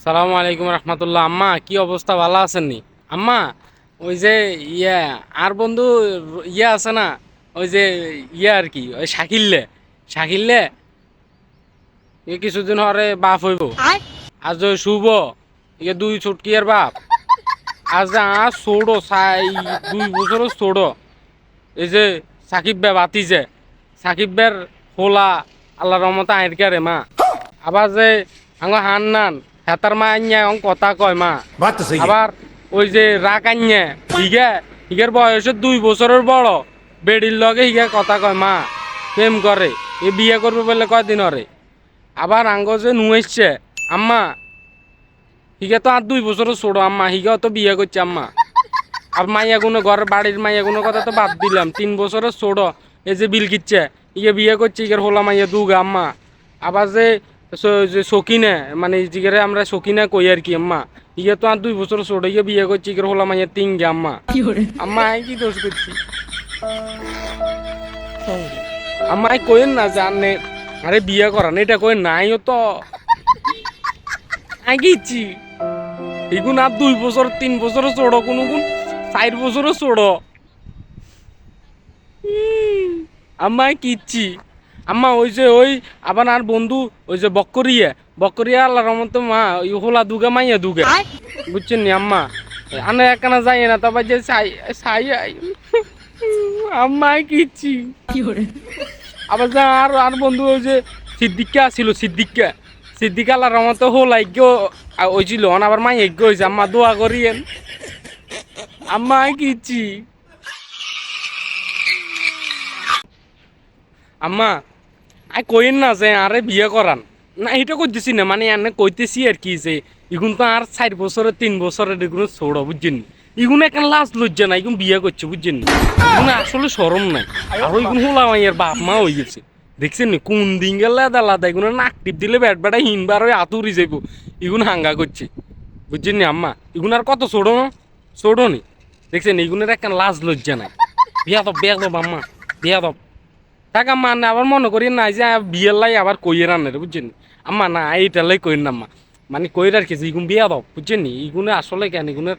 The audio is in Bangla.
সালামু আলাইকুম রহমতুল্লাহ। আম্মা কি অবস্থা, ভালো আছেন নি? আম্মা ওই যে আর বন্ধু আছে না, ওই যে আর কি ওই শাকিল্লে কিছুদিন হরে বাপ হইব। আজ ওই শুভ দুই ছুটকিয়ার বাপ। আজ আর ছোড়ো 2 বছর ছোড়ো। এই যে সাকিব বে বাতি যে সাকিব বের হোলা আল্লাহ রহমতে আইরকারে মা। আবার যে হান্নান হেতার মা আইয়া কথা কয় মা। আবার ওই যে রাগ আইয়া হিগের বয়সে 2 বছরের বড় বেডির লগে হিগে কথা কয় মা, প্রেম করে, এ বিয়ে করবে বলে কয়দিন হরে। আবার আঙ্গ যে নুয়েছে আম্মা, হিগে তো আর 2 বছরের ছোড়ো আম্মা, হিগেও তো বিয়ে করছে আম্মা। আর মাইয়া গুনো ঘরের বাড়ির মাইয়া গুনো কথা তো বাদ দিলাম, 3 বছরের ছোড়ো এই যে বিল কিচ্ছে ইয়ে বিয়ে করছে, ইগের হোলা মাইয়া দুগা আম্মা। আবার যে সকিনে মানে জিগেরে আমরা সকিনা কই আর কি আম্মা, ইয়ে তো আর 2 বছর ছোট, ইয়ে বিয়ে করছে ইগের হোলা মাইয়া 3 গে আম্মা। আম্মা আই কি দোষ করছি আম্মা, কইন না জানে আরে বিয়ে করান এটা কই নাইও তো আগিছি। এগুন আর 2 বছর 3 বছর ছোট, কোন কোন 4 বছরও ছোট আম্মা কিচ্ছি। আম্মা ওই যে ওই আবার আর বন্ধু ওই যে বক্করিয়া আল্লাহ রহমত মা ওই হোলা দুগা মাইয়া দুগা, বুঝছেন নি আম্মা? আনে একখানা যাই না তবে যে আম্মা কিচ্ছি। আবার যা আর বন্ধু ওই যে সিদ্দিকা ছিল, সিদ্দিকা আল্লাহ রহমত হোলা এগিয়েও ওই ছিল, আবার মাই এগিয়ে হয়েছে আম্মা, দোয়া করিয়েন আম্মা কিচ্ছি। আম্মা আই কইন না যে আরে বিয়ে করান না, এটা করতেছি না, মানে এনে কইতেছি আর কি যে ইগুন তো আর 4 বছরের 3 বছরের এগুলো ছোড়ো, বুঝছেন? ইগুন এখন লাজ লজ্জা না, ইগুন বিয়ে করছে, বুঝছেন? ইগুন আসলে শরম নাই। আর ইগুন হোলা মাইয়ের বাপ মা হয়ে গেছে, দেখছেন নি কোন দিন গেলে আলাদা এগুলো নাক টিপ দিলে ব্যাট ব্যাটা হিনবার ওই আতুরি যাইব, ইগুন হাঙ্গা করছে, বুঝছেন নি আম্মা? ইগুন আর কত ছোড়ো নি, দেখছেন ইগুনের এখন লাজ লজ্জা নাই। বিয়া দব আম্মা, বিয়া দব থাক আম্মা। না আবার মনে করি না যে বিয়ের লাই আবার কইয়ের আনে, বুঝছেন আম্মা? না এইটার লাই কইন না আম্মা, মানে কইর আর কিছু ইগুন বিয়া দাও, বুঝছেন নি? ইগুনে আসলে কেন ইগুনের